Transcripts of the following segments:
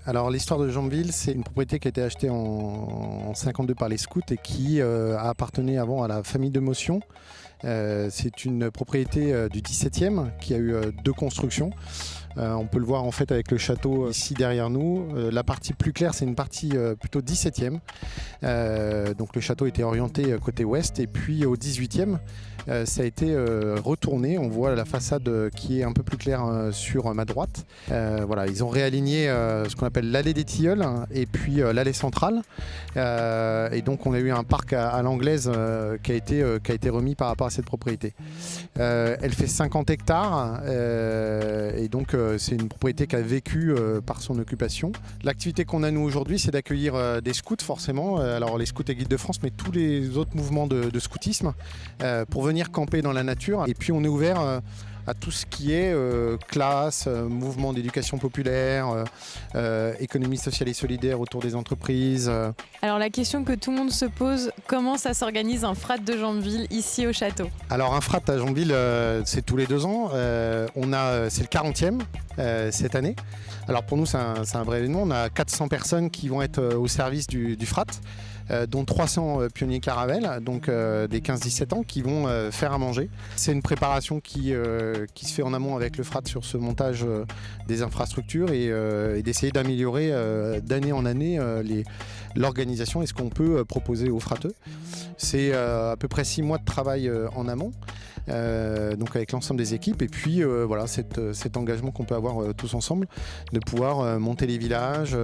Alors l'histoire de Jambeville, c'est une propriété qui a été achetée en 52 par les scouts et qui a appartenu avant à la famille de Motion. C'est une propriété du 17e qui a eu deux constructions. On peut le voir en fait avec le château ici derrière nous. La partie plus claire, c'est une partie plutôt 17e. Donc le château était orienté côté ouest, et puis au 18e, ça a été retourné. On voit la façade qui est un peu plus claire sur ma droite. Voilà, ils ont réaligné ce qu'on appelle l'allée des Tilleuls et puis l'allée centrale. Et donc on a eu un parc à l'anglaise qui a été remis par rapport à cette propriété. Elle fait 50 hectares et donc c'est une propriété qui a vécu par son occupation. L'activité qu'on a nous aujourd'hui, c'est d'accueillir des scouts forcément. Alors les scouts et guides de France, mais tous les autres mouvements de scoutisme pour venir camper dans la nature. Et puis on est ouvert à tout ce qui est classe, mouvement d'éducation populaire, économie sociale et solidaire autour des entreprises. Alors la question que tout le monde se pose, comment ça s'organise un frat de Jambeville ici au château? Alors un frat à Jambeville, c'est tous les 2 ans. C'est le 40e cette année. Alors pour nous, c'est un vrai événement. On a 400 personnes qui vont être au service du frat. Dont 300 pionniers caravelles, donc des 15-17 ans, qui vont faire à manger. C'est une préparation qui se fait en amont avec le frat sur ce montage des infrastructures et d'essayer d'améliorer d'année en année l'organisation et ce qu'on peut proposer aux frateux. C'est à peu près 6 mois de travail en amont. Donc avec l'ensemble des équipes et puis voilà cet engagement qu'on peut avoir tous ensemble de pouvoir monter les villages,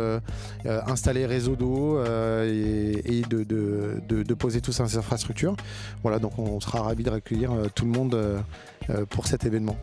installer réseau d'eau et de poser toutes ces infrastructures. Voilà, donc on sera ravis de recueillir tout le monde pour cet événement.